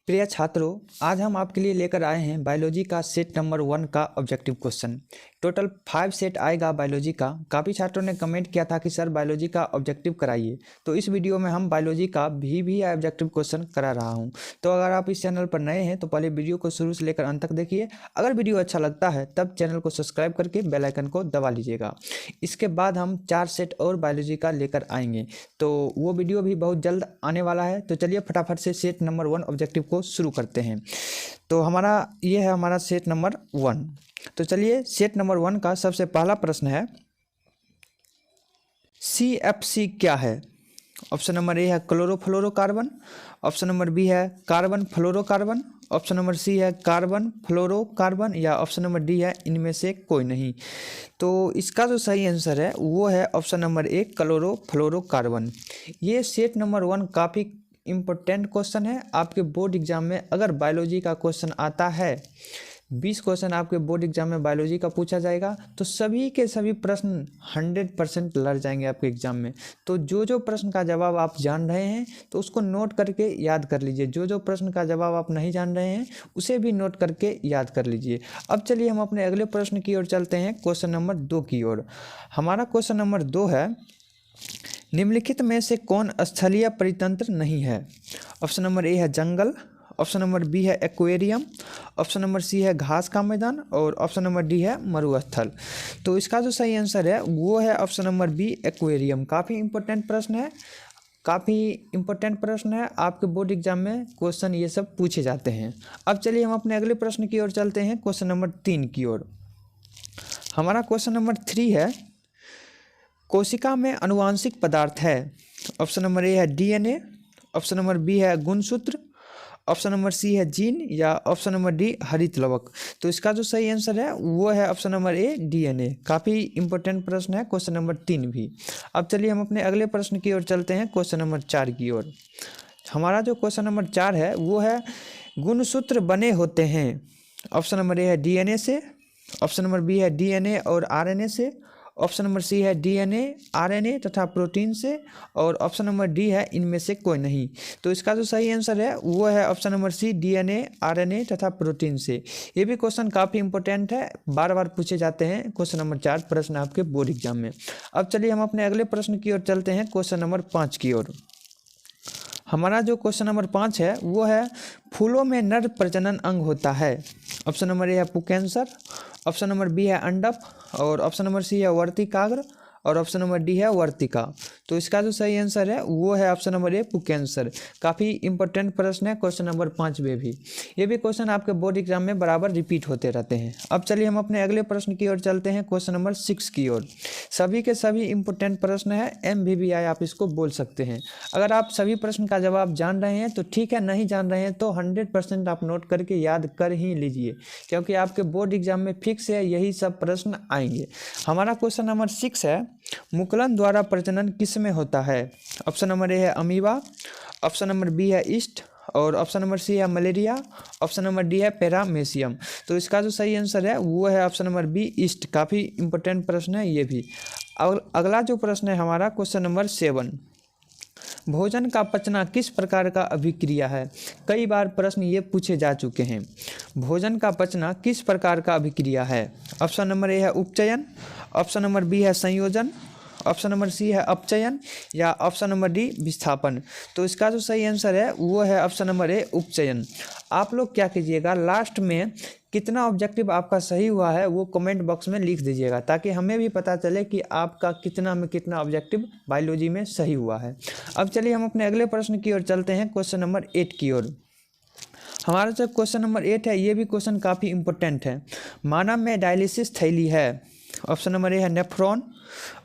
प्रिय छात्रों, आज हम आपके लिए लेकर आए हैं बायोलॉजी का सेट नंबर 1 का ऑब्जेक्टिव क्वेश्चन। टोटल 5 सेट आएगा बायोलॉजी का। काफ़ी छात्रों ने कमेंट किया था कि सर बायोलॉजी का ऑब्जेक्टिव कराइए, तो इस वीडियो में हम बायोलॉजी का भी ऑब्जेक्टिव क्वेश्चन करा रहा हूं। तो अगर आप इस चैनल पर नए हैं तो पहले वीडियो को शुरू से लेकर अंत तक देखिए। अगर वीडियो अच्छा लगता है तब चैनल को सब्सक्राइब करके बेल आइकन को दबा लीजिएगा। इसके बाद हम 4 सेट और बायोलॉजी का लेकर आएंगे, तो वो वीडियो भी बहुत जल्द आने वाला है। तो चलिए फटाफट से सेट नंबर 1 ऑब्जेक्टिव को शुरू करते हैं। तो ये है हमारा सेट नंबर 1। तो चलिए सेट नंबर 1 का सबसे पहला प्रश्न है, CFC क्या है? ऑप्शन नंबर ए है क्लोरोफ्लोरोकार्बन, ऑप्शन नंबर बी है carbon fluorocarbon, option number C है कार्बन फ्लोरोकार्बन, या ऑप्शन नंबर डी है इनमें से कोई नहीं। तो इसका जो सही आंसर है वो है ऑप्शन नंबर ए क्लोरोफ्लोरोकार्बन। ये सेट नंबर 1 काफ़ी इम्पोर्टेंट क्वेश्चन है। आपके बोर्ड एग्जाम में अगर बायोलॉजी का क्वेश्चन आता है, 20 क्वेश्चन आपके बोर्ड एग्जाम में बायोलॉजी का पूछा जाएगा, तो सभी के सभी प्रश्न 100% लड़ जाएंगे आपके एग्जाम में। तो जो प्रश्न का जवाब आप जान रहे हैं तो उसको नोट करके याद कर लीजिए। जो प्रश्न का जवाब आप नहीं जान रहे हैं उसे भी नोट करके याद कर लीजिए। अब चलिए हम अपने अगले प्रश्न की ओर चलते हैं, क्वेश्चन नंबर 2 की ओर। हमारा क्वेश्चन नंबर 2 है, निम्नलिखित में से कौन स्थलीय परितंत्र नहीं है? ऑप्शन नंबर ए है जंगल, ऑप्शन नंबर बी है एक्वेरियम, ऑप्शन नंबर सी है घास का मैदान, और ऑप्शन नंबर डी है मरुस्थल। तो इसका जो सही आंसर है वो है ऑप्शन नंबर बी एक्वेरियम। काफ़ी इंपॉर्टेंट प्रश्न है, आपके बोर्ड एग्जाम में क्वेश्चन ये सब पूछे जाते हैं। अब चलिए हम अपने अगले प्रश्न की ओर चलते हैं, क्वेश्चन नंबर 3 की ओर। हमारा क्वेश्चन नंबर 3 है, कोशिका में अनुवांशिक पदार्थ है। ऑप्शन नंबर ए है DNA, ऑप्शन नंबर बी है गुणसूत्र, ऑप्शन नंबर सी है जीन, या ऑप्शन नंबर डी हरित लवक। तो इसका जो सही आंसर है वो है ऑप्शन नंबर ए DNA। काफ़ी इंपॉर्टेंट प्रश्न है क्वेश्चन नंबर 3 भी। अब चलिए हम अपने अगले प्रश्न की ओर चलते हैं, क्वेश्चन नंबर 4 की ओर। हमारा जो क्वेश्चन नंबर 4 है वो है, गुणसूत्र बने होते हैं। ऑप्शन नंबर ए है DNA से, ऑप्शन नंबर बी है DNA और RNA से, ऑप्शन नंबर सी है DNA, RNA तथा प्रोटीन से, और ऑप्शन नंबर डी है इनमें से कोई नहीं। तो इसका जो सही आंसर है वो है option number C DNA, RNA तथा प्रोटीन से। ये भी क्वेश्चन काफ़ी इंपॉर्टेंट है, बार बार पूछे जाते हैं क्वेश्चन नंबर 4 प्रश्न आपके बोर्ड एग्जाम में। अब चलिए हम अपने अगले प्रश्न की ओर चलते हैं, क्वेश्चन नंबर 5 की ओर। हमारा जो क्वेश्चन नंबर 5 है वो है, फूलों में नर प्रजनन अंग होता है। ऑप्शन नंबर ए है पुंकेसर, ऑप्शन नंबर बी है अंडक, और ऑप्शन नंबर सी है वर्तिकाग्र, और ऑप्शन नंबर डी है वर्तिका। तो इसका जो सही आंसर है वो है ऑप्शन नंबर ए पुंकेसर। काफ़ी इंपॉर्टेंट प्रश्न है क्वेश्चन नंबर 5 में भी। ये भी क्वेश्चन आपके बोर्ड एग्जाम में बराबर रिपीट होते रहते हैं। अब चलिए हम अपने अगले प्रश्न की ओर चलते हैं, क्वेश्चन नंबर 6 की ओर। सभी के सभी इंपॉर्टेंट प्रश्न है, MVVI आप इसको बोल सकते हैं। अगर आप सभी प्रश्न का जवाब जान रहे हैं तो ठीक है, नहीं जान रहे हैं तो 100% आप नोट करके याद कर ही लीजिए, क्योंकि आपके बोर्ड एग्जाम में फिक्स है यही सब प्रश्न आएंगे। हमारा क्वेश्चन नंबर 6 है, मुकुलन द्वारा प्रजनन किस में होता है? ऑप्शन नंबर ए है अमीबा, ऑप्शन नंबर बी है ईस्ट, और ऑप्शन नंबर सी है मलेरिया, ऑप्शन नंबर डी है पैरामेसियम। तो इसका जो सही आंसर है वो है ऑप्शन नंबर बी ईस्ट। काफ़ी इंपॉर्टेंट प्रश्न है ये भी। अगला जो प्रश्न है हमारा क्वेश्चन नंबर 7, भोजन का पचना किस प्रकार का अभिक्रिया है? कई बार प्रश्न ये पूछे जा चुके हैं। भोजन का पचना किस प्रकार का अभिक्रिया है? ऑप्शन नंबर ए है उपचयन, ऑप्शन नंबर बी है संयोजन, ऑप्शन नंबर सी है अपचयन, या ऑप्शन नंबर डी विस्थापन। तो इसका जो सही आंसर है वो है ऑप्शन नंबर ए उपचयन। आप लोग क्या कीजिएगा, लास्ट में कितना ऑब्जेक्टिव आपका सही हुआ है वो कमेंट बॉक्स में लिख दीजिएगा, ताकि हमें भी पता चले कि आपका कितना में कितना ऑब्जेक्टिव बायोलॉजी में सही हुआ है। अब चलिए हम अपने अगले प्रश्न की ओर चलते हैं, क्वेश्चन नंबर 8 की ओर। हमारा जो क्वेश्चन नंबर 8 है ये भी क्वेश्चन काफ़ी इंपॉर्टेंट है। मानव में डायलिसिस थैली है। ऑप्शन नंबर ए है नेफ्रॉन,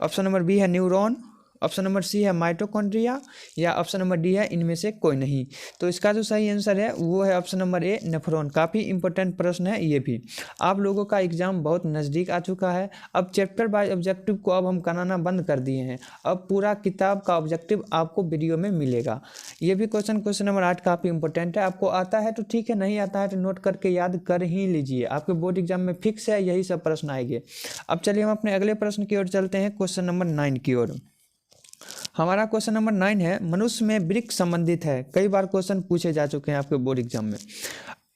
ऑप्शन नंबर बी है न्यूरॉन, ऑप्शन नंबर सी है माइटोकॉन्ड्रिया, या ऑप्शन नंबर डी है इनमें से कोई नहीं। तो इसका जो सही आंसर है वो है ऑप्शन नंबर ए नेफ्रॉन। काफ़ी इंपॉर्टेंट प्रश्न है ये भी। आप लोगों का एग्जाम बहुत नज़दीक आ चुका है। अब चैप्टर बाय ऑब्जेक्टिव को अब हम कराना बंद कर दिए हैं। अब पूरा किताब का ऑब्जेक्टिव आपको वीडियो में मिलेगा। ये भी क्वेश्चन नंबर 8 काफ़ी इंपॉर्टेंट है। आपको आता है तो ठीक है, नहीं आता है तो नोट करके याद कर ही लीजिए। आपके बोर्ड एग्जाम में फिक्स है यही सब प्रश्न आएंगे। अब चलिए हम अपने अगले प्रश्न की ओर चलते हैं, क्वेश्चन नंबर 9 की ओर। हमारा क्वेश्चन नंबर 9 है, मनुष्य में वृक्क संबंधित है। कई बार क्वेश्चन पूछे जा चुके हैं आपके बोर्ड एग्जाम में।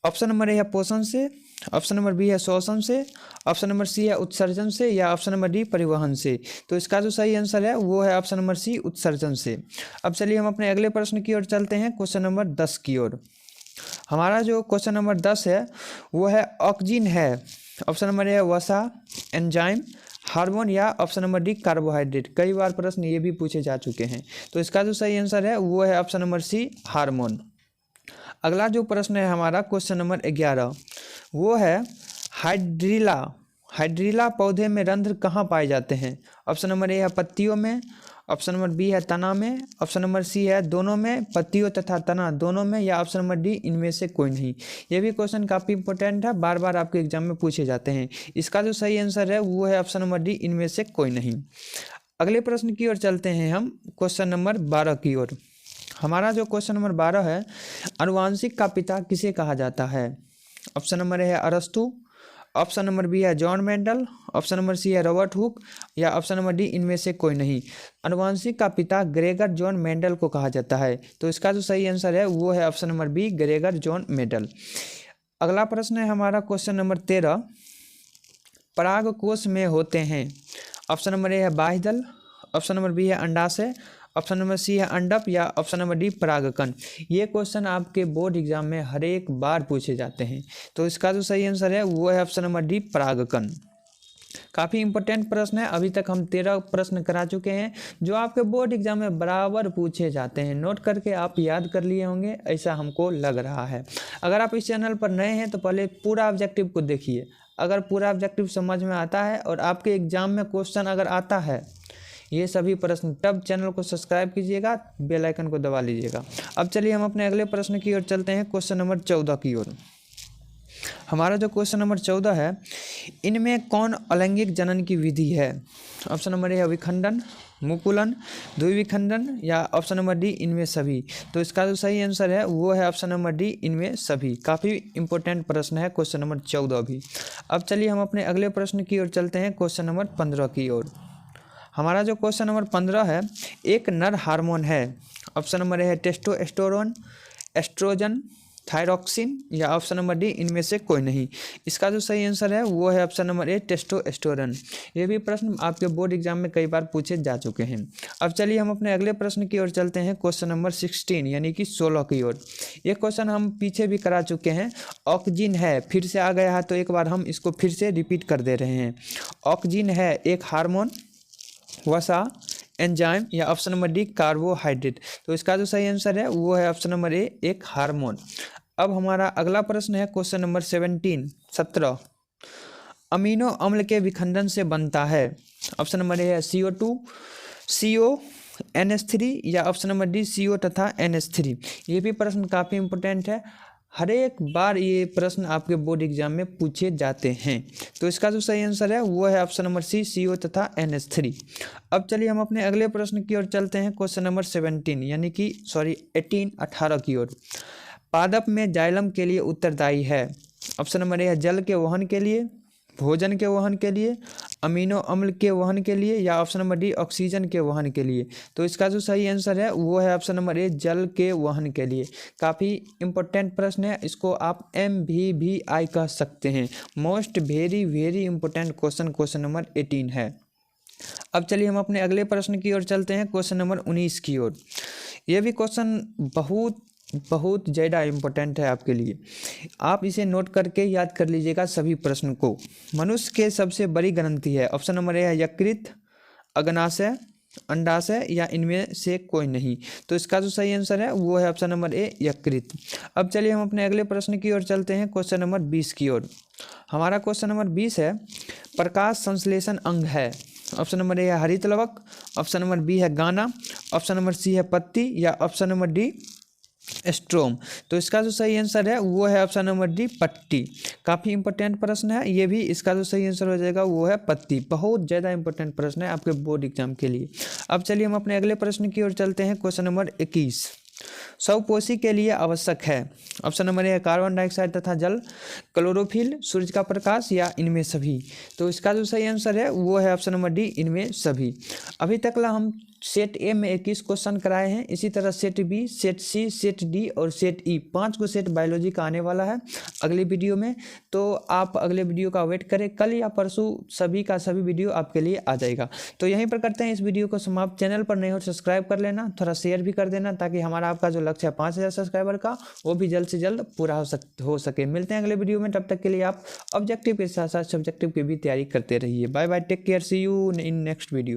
ऑप्शन नंबर ए है पोषण से, ऑप्शन नंबर बी है शोषण से, ऑप्शन नंबर सी है उत्सर्जन से, या ऑप्शन नंबर डी परिवहन से। तो इसका जो सही आंसर है वो है ऑप्शन नंबर सी उत्सर्जन से। अब चलिए हम अपने अगले प्रश्न की ओर चलते हैं, क्वेश्चन नंबर 10 की ओर। हमारा जो क्वेश्चन नंबर 10 है वो है ऑक्सीजन है। ऑप्शन नंबर ए है वसा, एंजाइम, हार्मोन, या ऑप्शन नंबर डी कार्बोहाइड्रेट। कई बार प्रश्न ये भी पूछे जा चुके हैं। तो इसका जो सही आंसर है वो है ऑप्शन नंबर सी हार्मोन। अगला जो प्रश्न है हमारा क्वेश्चन नंबर 11, वो है हाइड्रीला। हाइड्रीला पौधे में रंध्र कहाँ पाए जाते हैं? ऑप्शन नंबर ए है पत्तियों में, ऑप्शन नंबर बी है तना में, ऑप्शन नंबर सी है दोनों में, पत्तियों तथा तना दोनों में, या ऑप्शन नंबर डी इनमें से कोई नहीं। ये भी क्वेश्चन काफ़ी इंपॉर्टेंट है, बार बार आपके एग्जाम में पूछे जाते हैं। इसका जो सही आंसर है वो है ऑप्शन नंबर डी इनमें से कोई नहीं। अगले प्रश्न की ओर चलते हैं हम, क्वेश्चन नंबर 12 की ओर। हमारा जो क्वेश्चन नंबर 12 है, आनुवांशिक का पिता किसे कहा जाता है? ऑप्शन नंबर ए है अरस्तु, ऑप्शन नंबर बी है John Mendel, option number C है रॉबर्ट हुक, या ऑप्शन नंबर डी इनमें से कोई नहीं। आनुवांशिक का पिता ग्रेगर जॉन मेंडल को कहा जाता है। तो इसका जो सही आंसर है वो है option number B Gregor John Mendel. अगला प्रश्न है हमारा क्वेश्चन नंबर 13, परागकोश में होते हैं। ऑप्शन नंबर ए है बाह्यदल, ऑप्शन नंबर बी है अंडाशय, ऑप्शन नंबर सी है अंडप, या ऑप्शन नंबर डी परागकण। ये क्वेश्चन आपके बोर्ड एग्जाम में हर एक बार पूछे जाते हैं। तो इसका जो सही आंसर है वो है ऑप्शन नंबर डी परागकण। काफ़ी इंपॉर्टेंट प्रश्न है। अभी तक हम 13 प्रश्न करा चुके हैं जो आपके बोर्ड एग्जाम में बराबर पूछे जाते हैं। नोट करके आप याद कर लिए होंगे, ऐसा हमको लग रहा है। अगर आप इस चैनल पर नए हैं तो पहले पूरा ऑब्जेक्टिव को देखिए। अगर पूरा ऑब्जेक्टिव समझ में आता है और आपके एग्जाम में क्वेश्चन अगर आता है ये सभी प्रश्न, तब चैनल को सब्सक्राइब कीजिएगा, बेल आइकन को दबा लीजिएगा। अब चलिए हम अपने अगले प्रश्न की ओर चलते हैं, क्वेश्चन नंबर 14 की ओर। हमारा जो क्वेश्चन नंबर 14 है, इनमें कौन अलैंगिक जनन की विधि है? ऑप्शन नंबर ए है विखंडन, मुकुलन, द्विविखंडन, या ऑप्शन नंबर डी इनमें सभी। तो इसका जो सही आंसर है वो है ऑप्शन नंबर डी इनमें सभी। काफ़ी इंपॉर्टेंट प्रश्न है क्वेश्चन नंबर 14 भी। अब चलिए हम अपने अगले प्रश्न की ओर चलते हैं, क्वेश्चन नंबर 15 की ओर। हमारा जो क्वेश्चन नंबर 15 है, एक नर हार्मोन है। ऑप्शन नंबर ए है टेस्टोस्टेरोन, एस्ट्रोजन, थायरॉक्सिन, या ऑप्शन नंबर डी इनमें से कोई नहीं। इसका जो सही आंसर है वो है ऑप्शन नंबर ए टेस्टोस्टेरोन। ये भी प्रश्न आपके बोर्ड एग्जाम में कई बार पूछे जा चुके हैं। अब चलिए हम अपने अगले प्रश्न की ओर चलते हैं, क्वेश्चन नंबर 16 यानी कि 16 की ओर। ये क्वेश्चन हम पीछे भी करा चुके हैं। ऑक्सीजन है फिर से आ गया है, तो एक बार हम इसको फिर से रिपीट कर दे रहे हैं। ऑक्सीजन है एक हार्मोन, वसा, एंजाइम, या ऑप्शन नंबर डी कार्बोहाइड्रेट। तो इसका जो सही आंसर है वो है ऑप्शन नंबर ए एक हार्मोन। अब हमारा अगला प्रश्न है क्वेश्चन नंबर 17 अमीनो अम्ल के विखंडन से बनता है। ऑप्शन नंबर ए है CO2, CO, NH3, या ऑप्शन नंबर डी CO तथा NH3। ये भी प्रश्न काफ़ी इंपॉर्टेंट है, हर एक बार ये प्रश्न आपके बोर्ड एग्जाम में पूछे जाते हैं। तो इसका जो सही आंसर है वो है ऑप्शन नंबर सी CO तथा NH3। अब चलिए हम अपने अगले प्रश्न की ओर चलते हैं, क्वेश्चन नंबर 18 की ओर। पादप में जाइलम के लिए उत्तरदायी है। ऑप्शन नंबर ए है जल के वहन के लिए, भोजन के वहन के लिए, अमीनो अम्ल के वहन के लिए, या ऑप्शन नंबर डी ऑक्सीजन के वहन के लिए। तो इसका जो सही आंसर है वो है ऑप्शन नंबर ए जल के वहन के लिए। काफ़ी इंपॉर्टेंट प्रश्न है, इसको आप MVVI कह सकते हैं। Most very very important question, question number 18 है। अब चलिए हम अपने अगले प्रश्न की ओर चलते हैं, क्वेश्चन नंबर 19 की ओर। यह भी क्वेश्चन बहुत ज़्यादा इम्पोर्टेंट है आपके लिए। आप इसे नोट करके याद कर लीजिएगा सभी प्रश्न को। मनुष्य के सबसे बड़ी ग्रंथि है। ऑप्शन नंबर ए है यकृत, अग्नाशय, अंडाशय, या इनमें से कोई नहीं। तो इसका जो सही आंसर है वो है ऑप्शन नंबर ए यकृत। अब चलिए हम अपने अगले प्रश्न की ओर चलते हैं, क्वेश्चन नंबर 20 की ओर। हमारा क्वेश्चन नंबर 20 है, प्रकाश संश्लेषण अंग है। ऑप्शन नंबर ए है हरित लवक, ऑप्शन नंबर बी है गाना, ऑप्शन नंबर सी है पत्ती, या ऑप्शन नंबर डी स्ट्रोम। तो इसका जो सही आंसर है वो है ऑप्शन नंबर डी पट्टी। काफ़ी इंपॉर्टेंट प्रश्न है ये भी। इसका जो सही आंसर हो जाएगा वो है पत्ती। बहुत ज़्यादा इंपॉर्टेंट प्रश्न है आपके बोर्ड एग्जाम के लिए। अब चलिए हम अपने अगले प्रश्न की ओर चलते हैं, क्वेश्चन नंबर 21। स्वपोषी के लिए आवश्यक है। ऑप्शन नंबर ए है कार्बन डाइऑक्साइड तथा जल, क्लोरोफिल, सूर्य का प्रकाश, या इनमें सभी। तो इसका जो सही आंसर है वो है ऑप्शन नंबर डी इनमें सभी। अभी तक हम सेट ए में 21 क्वेश्चन कराए हैं, इसी तरह सेट बी, सेट सी, सेट डी और सेट ई 5 को सेट बायोलॉजी का आने वाला है अगली वीडियो में। तो आप अगले वीडियो का वेट करें, कल या परसों सभी का सभी वीडियो आपके लिए आ जाएगा। तो यहीं पर करते हैं इस वीडियो को समाप्त। चैनल पर नए हो सब्सक्राइब कर लेना, थोड़ा शेयर भी कर देना, ताकि हमारा आपका जो लक्ष्य है 5000 सब्सक्राइबर का वो भी जल्द से जल्द पूरा हो सके। मिलते हैं अगले वीडियो में, तब तक के लिए आप ऑब्जेक्टिव के साथ साथ सब्जेक्टिव की भी तैयारी करते रहिए। Bye bye, take care, see you in next video.